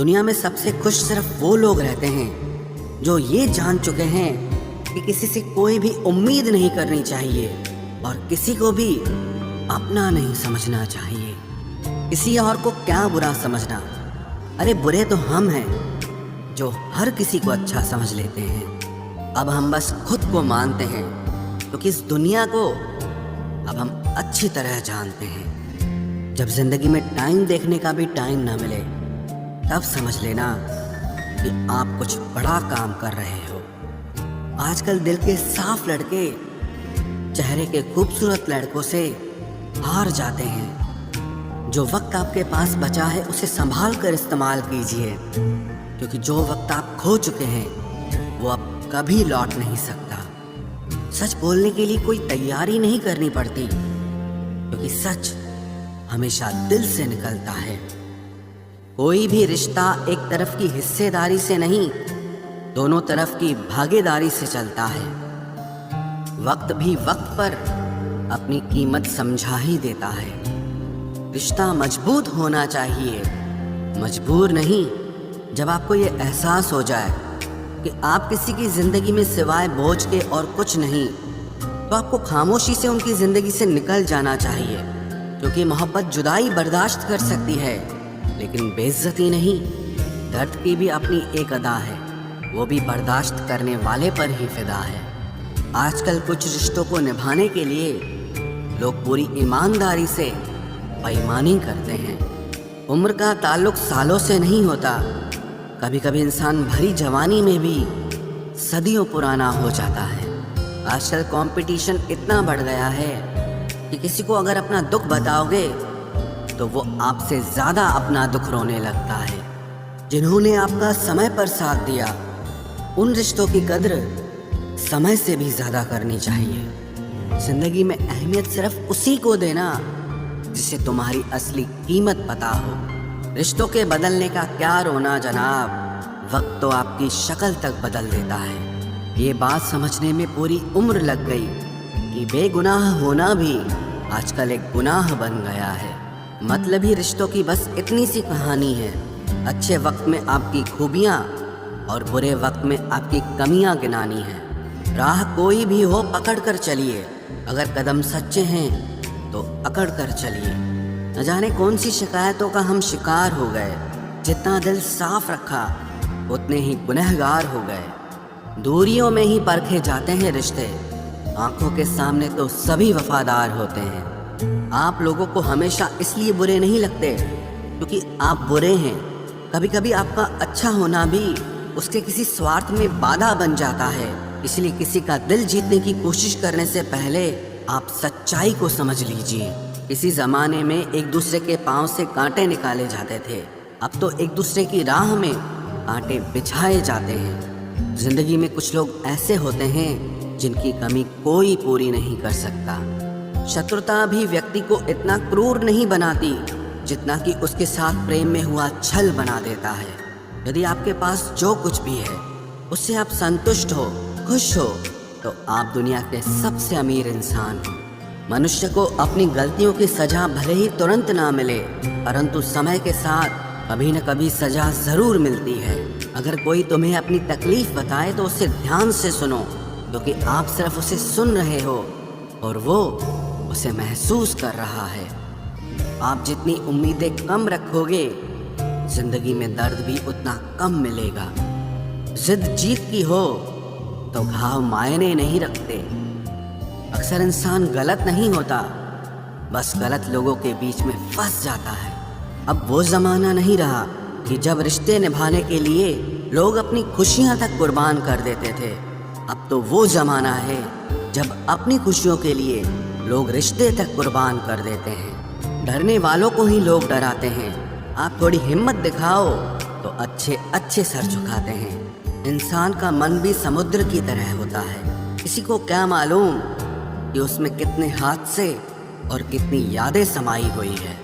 दुनिया में सबसे खुश सिर्फ वो लोग रहते हैं जो ये जान चुके हैं कि किसी से कोई भी उम्मीद नहीं करनी चाहिए और किसी को भी अपना नहीं समझना चाहिए। किसी और को क्या बुरा समझना, अरे बुरे तो हम हैं जो हर किसी को अच्छा समझ लेते हैं। अब हम बस खुद को मानते हैं क्योंकि इस दुनिया को अब हम अच्छी तरह जानते हैं। जब जिंदगी में टाइम देखने का भी टाइम ना मिले तब समझ लेना कि आप कुछ बड़ा काम कर रहे हो। आजकल दिल के साफ लड़के चेहरे के खूबसूरत लड़कों से हार जाते हैं। जो वक्त आपके पास बचा है उसे संभाल कर इस्तेमाल कीजिए, क्योंकि जो वक्त आप खो चुके हैं वो अब कभी लौट नहीं सकता। सच बोलने के लिए कोई तैयारी नहीं करनी पड़ती, क्योंकि सच हमेशा दिल से निकलता है। कोई भी रिश्ता एक तरफ की हिस्सेदारी से नहीं, दोनों तरफ की भागीदारी से चलता है। वक्त भी वक्त पर अपनी कीमत समझा ही देता है। रिश्ता मजबूत होना चाहिए, मजबूर नहीं। जब आपको ये एहसास हो जाए कि आप किसी की जिंदगी में सिवाय बोझ के और कुछ नहीं, तो आपको खामोशी से उनकी जिंदगी से निकल जाना चाहिए, क्योंकि मोहब्बत जुदाई बर्दाश्त कर सकती है लेकिन बेइज्जती नहीं। दर्द की भी अपनी एक अदा है, वो भी बर्दाश्त करने वाले पर ही फिदा है। आजकल कुछ रिश्तों को निभाने के लिए लोग पूरी ईमानदारी से बेईमानी करते हैं। उम्र का ताल्लुक सालों से नहीं होता। कभी कभी इंसान भरी जवानी में भी सदियों पुराना हो जाता है। आजकल कंपटीशन इतना बढ़ गया है कि किसी को अगर अपना दुख बताओगे तो वो आपसे ज़्यादा अपना दुख रोने लगता है। जिन्होंने आपका समय पर साथ दिया उन रिश्तों की कद्र समय से भी ज़्यादा करनी चाहिए। जिंदगी में अहमियत सिर्फ उसी को देना जिसे तुम्हारी असली कीमत पता हो। रिश्तों के बदलने का क्या रोना जनाब, वक्त तो आपकी शक्ल तक बदल देता है। ये बात समझने में पूरी उम्र लग गई कि बेगुनाह होना भी आजकल एक गुनाह बन गया है। मतलबी रिश्तों की बस इतनी सी कहानी है। अच्छे वक्त में आपकी खूबियाँ और बुरे वक्त में आपकी कमियाँ गिनानी है। राह कोई भी हो पकड़ कर चलिए, अगर कदम सच्चे हैं तो अकड़ कर चलिए। न जाने कौन सी शिकायतों का हम शिकार हो गए। जितना दिल साफ रखा उतने ही गुनहगार हो गए। दूरियों में ही परखे जाते हैं रिश्ते, आंखों के सामने तो सभी वफादार होते हैं। आप लोगों को हमेशा इसलिए बुरे नहीं लगते क्योंकि आप बुरे हैं। कभी कभी आपका अच्छा होना भी उसके किसी स्वार्थ में बाधा बन जाता है। इसलिए किसी का दिल जीतने की कोशिश करने से पहले आप सच्चाई को समझ लीजिए। किसी ज़माने में एक दूसरे के पांव से कांटे निकाले जाते थे, अब तो एक दूसरे की राह में कांटे बिछाए जाते हैं। जिंदगी में कुछ लोग ऐसे होते हैं जिनकी कमी कोई पूरी नहीं कर सकता। शत्रुता भी व्यक्ति को इतना क्रूर नहीं बनाती जितना कि उसके साथ प्रेम में हुआ छल बना देता है। यदि आपके पास जो कुछ भी है उससे आप संतुष्ट हो, खुश हो, तो आप दुनिया के सबसे अमीर इंसान हो। मनुष्य को अपनी गलतियों की सजा भले ही तुरंत ना मिले, परंतु समय के साथ कभी न कभी सजा जरूर मिलती है। अगर कोई तुम्हें अपनी तकलीफ बताए तो उसे ध्यान से सुनो, क्योंकि आप सिर्फ उसे सुन रहे हो और वो उसे महसूस कर रहा है। आप जितनी उम्मीदें कम रखोगे जिंदगी में दर्द भी उतना कम मिलेगा। जिद जीत की हो तो घाव मायने नहीं रखते। अक्सर इंसान गलत नहीं होता, बस गलत लोगों के बीच में फंस जाता है। अब वो ज़माना नहीं रहा कि जब रिश्ते निभाने के लिए लोग अपनी खुशियां तक कुर्बान कर देते थे। अब तो वो ज़माना है जब अपनी खुशियों के लिए लोग रिश्ते तक कुर्बान कर देते हैं। डरने वालों को ही लोग डराते हैं। आप थोड़ी हिम्मत दिखाओ तो अच्छे अच्छे सर झुकाते हैं। इंसान का मन भी समुद्र की तरह होता है। किसी को क्या मालूम कि उसमें कितने हादसे और कितनी यादें समाई हुई है।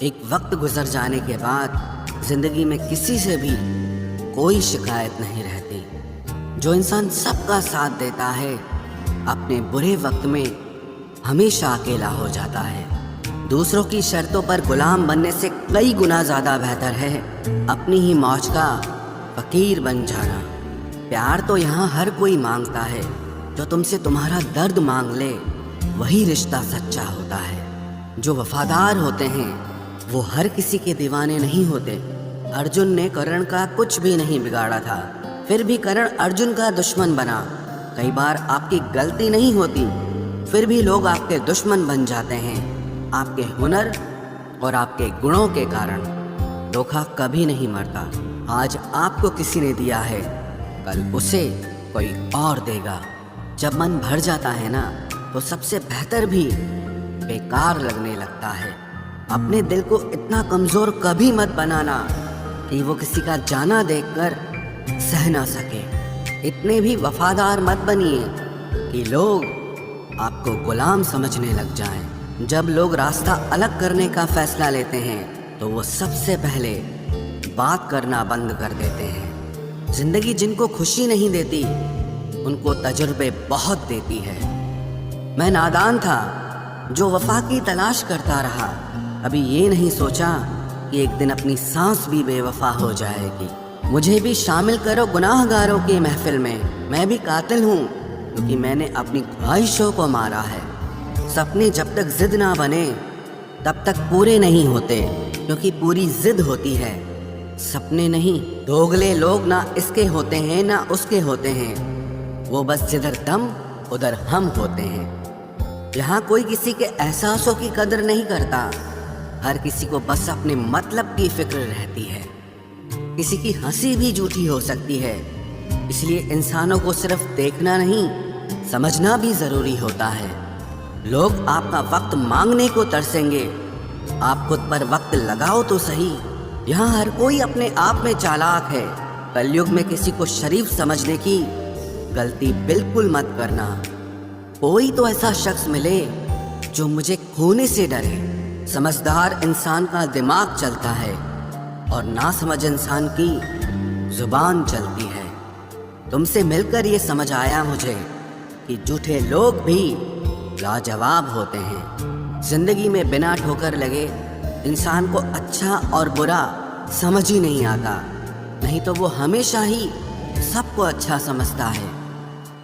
एक वक्त गुजर जाने के बाद जिंदगी में किसी से भी कोई शिकायत नहीं रहती। जो इंसान सबका साथ देता है अपने बुरे वक्त में हमेशा अकेला हो जाता है। दूसरों की शर्तों पर गुलाम बनने से कई गुना ज़्यादा बेहतर है अपनी ही मौज का फकीर बन जाना। प्यार तो यहाँ हर कोई मांगता है, जो तुमसे तुम्हारा दर्द मांग ले वही रिश्ता सच्चा होता है। जो वफादार होते हैं वो हर किसी के दीवाने नहीं होते। अर्जुन ने कर्ण का कुछ भी नहीं बिगाड़ा था, फिर भी कर्ण अर्जुन का दुश्मन बना। कई बार आपकी गलती नहीं होती, फिर भी लोग आपके दुश्मन बन जाते हैं, आपके हुनर और आपके गुणों के कारण। धोखा कभी नहीं मरता। आज आपको किसी ने दिया है, कल उसे कोई और देगा। जब मन भर जाता है ना, तो सबसे बेहतर भी बेकार लगने लगता है। अपने दिल को इतना कमज़ोर कभी मत बनाना कि वो किसी का जाना देखकर सह ना सके। इतने भी वफादार मत बनिए कि लोग आपको गुलाम समझने लग जाएं। जब लोग रास्ता अलग करने का फैसला लेते हैं तो वो सबसे पहले बात करना बंद कर देते हैं। जिंदगी जिनको खुशी नहीं देती उनको तजुर्बे बहुत देती है। मैं नादान था जो वफा की तलाश करता रहा, अभी ये नहीं सोचा कि एक दिन अपनी सांस भी बेवफा हो जाएगी। मुझे भी शामिल करो गुनाहगारों की महफिल में। मैं भी कातिल हूँ क्योंकि मैंने अपनी ख्वाहिशों को मारा है। सपने जब तक जिद ना बने तब तक पूरे नहीं होते, क्योंकि पूरी जिद होती है, सपने नहीं। दोगले लोग ना इसके होते हैं ना उसके होते हैं, वो बस जिधर दम उधर हम होते हैं। यहाँ कोई किसी के एहसासों की कदर नहीं करता, हर किसी को बस अपने मतलब की फिक्र रहती है। किसी की हंसी भी झूठी हो सकती है, इसलिए इंसानों को सिर्फ देखना नहीं समझना भी जरूरी होता है। लोग आपका वक्त मांगने को तरसेंगे, आप खुद पर वक्त लगाओ तो सही। यहाँ हर कोई अपने आप में चालाक है। कलयुग में किसी को शरीफ समझने की गलती बिल्कुल मत करना। कोई तो ऐसा शख्स मिले जो मुझे खोने से डरे। समझदार इंसान का दिमाग चलता है और नासमझ इंसान की जुबान चलती है। तुमसे मिलकर ये समझ आया मुझे कि झूठे लोग भी लाजवाब होते हैं। जिंदगी में बिना ठोकर लगे इंसान को अच्छा और बुरा समझ ही नहीं आता, नहीं तो वो हमेशा ही सबको अच्छा समझता है।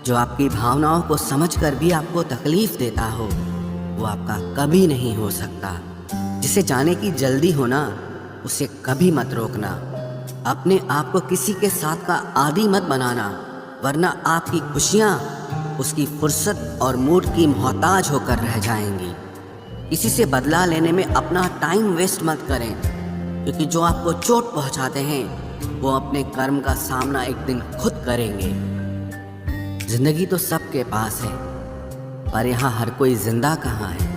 जो आपकी भावनाओं को समझकर भी आपको तकलीफ देता हो वो आपका कभी नहीं हो सकता। जिसे जाने की जल्दी हो ना, उसे कभी मत रोकना। अपने आप को किसी के साथ का आदी मत बनाना, वरना आपकी खुशियाँ उसकी फुर्सत और मूड की मोहताज होकर रह जाएंगी। किसी से बदला लेने में अपना टाइम वेस्ट मत करें, क्योंकि जो आपको चोट पहुंचाते हैं वो अपने कर्म का सामना एक दिन खुद करेंगे। जिंदगी तो सबके पास है, पर यहाँ हर कोई जिंदा कहाँ है।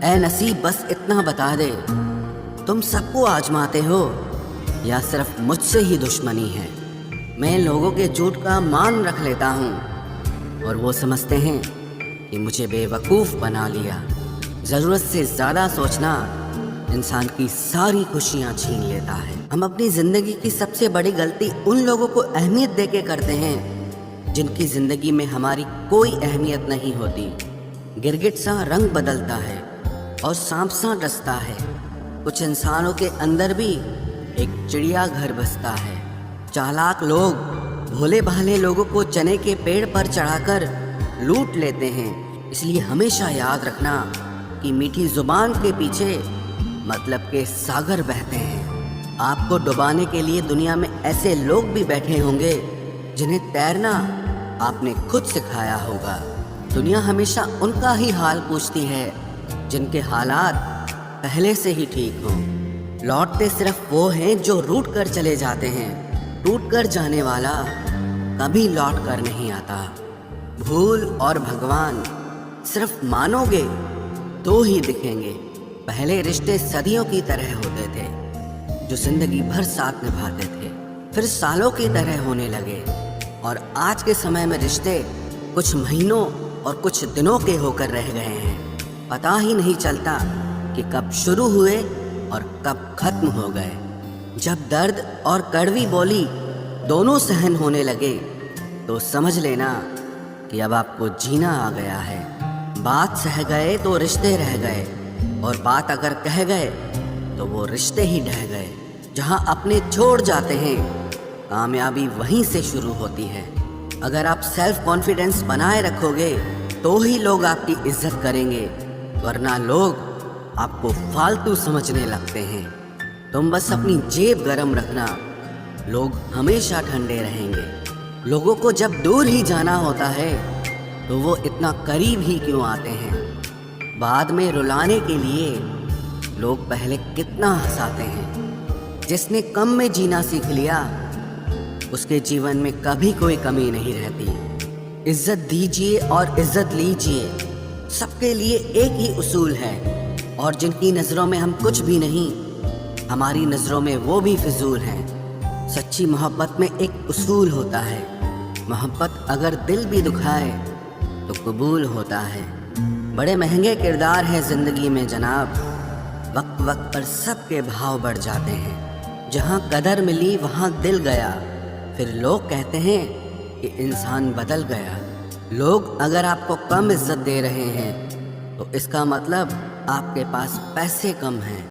ऐ नसीब बस इतना बता दे, तुम सबको आजमाते हो या सिर्फ मुझसे ही दुश्मनी है। मैं लोगों के झूठ का मान रख लेता हूँ और वो समझते हैं कि मुझे बेवकूफ़ बना लिया। ज़रूरत से ज़्यादा सोचना इंसान की सारी खुशियाँ छीन लेता है। हम अपनी ज़िंदगी की सबसे बड़ी गलती उन लोगों को अहमियत देके करते हैं जिनकी ज़िंदगी में हमारी कोई अहमियत नहीं होती। गिरगिट सा रंग बदलता है और सांप सा डसता है। कुछ इंसानों के अंदर भी एक चिड़िया घर बसता है। चालाक लोग भोले भाले लोगों को चने के पेड़ पर चढ़ाकर लूट लेते हैं। इसलिए हमेशा याद रखना कि मीठी जुबान के पीछे मतलब के सागर बहते हैं। आपको डुबाने के लिए दुनिया में ऐसे लोग भी बैठे होंगे जिन्हें तैरना आपने खुद सिखाया होगा। दुनिया हमेशा उनका ही हाल पूछती है जिनके हालात पहले से ही ठीक हों। लौटते सिर्फ वो हैं जो रूठ कर चले जाते हैं। टूट कर जाने वाला कभी लौट कर नहीं आता। भूल और भगवान सिर्फ मानोगे तो ही दिखेंगे। पहले रिश्ते सदियों की तरह होते थे, जो जिंदगी भर साथ निभाते थे, फिर सालों की तरह होने लगे। और आज के समय में रिश्ते कुछ महीनों और कुछ दिनों के होकर रह गए हैं। पता ही नहीं चलता कि कब शुरू हुए और कब खत्म हो गए। जब दर्द और कड़वी बोली दोनों सहन होने लगे तो समझ लेना कि अब आपको जीना आ गया है। बात सह गए तो रिश्ते रह गए, और बात अगर कह गए तो वो रिश्ते ही ढह गए। जहां अपने छोड़ जाते हैं, कामयाबी वहीं से शुरू होती है। अगर आप सेल्फ कॉन्फिडेंस बनाए रखोगे तो ही लोग आपकी इज्जत करेंगे, वरना लोग आपको फालतू समझने लगते हैं। तुम बस अपनी जेब गरम रखना, लोग हमेशा ठंडे रहेंगे। लोगों को जब दूर ही जाना होता है तो वो इतना करीब ही क्यों आते हैं? बाद में रुलाने के लिए लोग पहले कितना हंसाते हैं। जिसने कम में जीना सीख लिया उसके जीवन में कभी कोई कमी नहीं रहती। इज्जत दीजिए और इज्जत लीजिए, सबके लिए एक ही उसूल है। और जिनकी नज़रों में हम कुछ भी नहीं, हमारी नज़रों में वो भी फिजूल हैं। सच्ची मोहब्बत में एक उसूल होता है, मोहब्बत अगर दिल भी दुखाए तो कबूल होता है। बड़े महंगे किरदार हैं ज़िंदगी में जनाब, वक्त वक्त पर सबके भाव बढ़ जाते हैं। जहाँ कदर मिली वहाँ दिल गया, फिर लोग कहते हैं कि इंसान बदल गया। लोग अगर आपको कम इज्जत दे रहे हैं तो इसका मतलब आपके पास पैसे कम हैं।